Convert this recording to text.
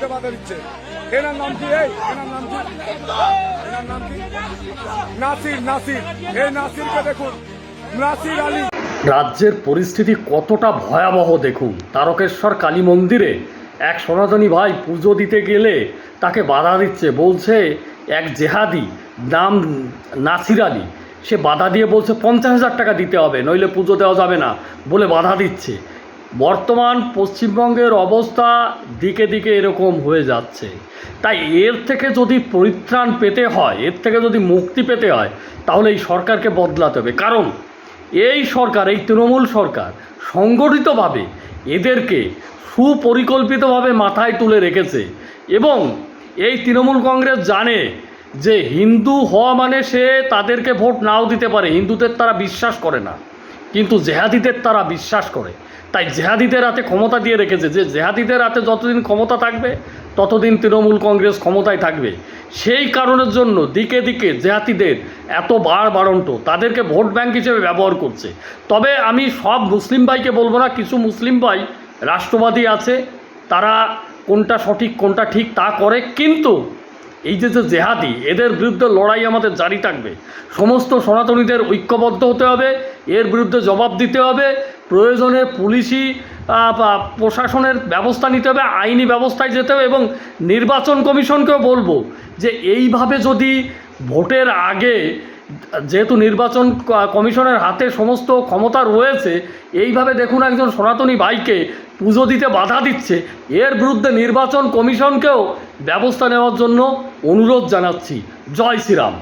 দিতে বাধা দিচ্ছে। এনার নাম কি? এনার নাম কি? এনার নাম কি? নাসির। নাসির, এই নাসিরকে দেখুন, নাসির আলী। রাজ্যের পরিস্থিতি কতটা ভয়াবহ দেখুন। তারকেশ্বর কালী মন্দিরে এক সনাতনী ভাই পুজো দিতে গেলে তাকে বাধা দিচ্ছে, বলছে এক জেহাদি নাম নাসির আলী, সে বাধা দিয়ে বলছে 50,000 টাকা দিতে হবে, নইলে পুজো দেওয়া যাবে না বলে বাধা দিচ্ছে। বর্তমান পশ্চিমবঙ্গের অবস্থা দিকে দিকে এরকম হয়ে যাচ্ছে। তাই এর থেকে যদি পরিত্রাণ পেতে হয়, এর থেকে যদি মুক্তি পেতে হয়, তাহলে এই সরকারকে বদলাতে হবে। কারণ এই সরকার, এই তৃণমূল সরকার সংগঠিতভাবে এদেরকে সুপরিকল্পিতভাবে মাথায় তুলে রেখেছে। এবং এই তৃণমূল কংগ্রেস জানে যে হিন্দু হওয়া মানে সে তাদেরকে ভোট নাও দিতে পারে, হিন্দুদের তারা বিশ্বাস করে না, কিন্তু জেহাদিদের তারা বিশ্বাস করে। তাই জেহাদিদের হাতে ক্ষমতা দিয়ে রেখেছে, যে জেহাদিদের হাতে যতদিন ক্ষমতা থাকবে ততদিন তৃণমূল কংগ্রেস ক্ষমতায় থাকবে। সেই কারণের জন্য দিকে দিকে জেহাদিদের এত বাড়ন্ত, তাদেরকে ভোট ব্যাংক হিসেবে ব্যবহার করছে। তবে আমি সব মুসলিম ভাইকে বলবো না, কিছু মুসলিম ভাই রাষ্ট্রবাদী আছে, তারা কোনটা সঠিক কোনটা ঠিক তা করে, কিন্তু এই যে জেহাদি, এদের বিরুদ্ধে লড়াই আমাদের জারি থাকবে। সমস্ত সনাতনীদের ঐক্যবদ্ধ হতে হবে, এর বিরুদ্ধে জবাব দিতে হবে। প্রয়োজনে পুলিশি প্রশাসনের ব্যবস্থা নিতে হবে, আইনি ব্যবস্থায় যেতে হবে। এবং নির্বাচন কমিশনকেও বলবো যে এইভাবে যদি ভোটের আগে, যেহেতু নির্বাচন কমিশনের হাতে সমস্ত ক্ষমতা রয়েছে, এইভাবে দেখুন একজন সনাতনী ভাইকে পুজো দিতে বাধা দিচ্ছে, এর বিরুদ্ধে নির্বাচন কমিশনকেও ব্যবস্থা নেওয়ার জন্য অনুরোধ জানাচ্ছি। জয় শ্রীরাম।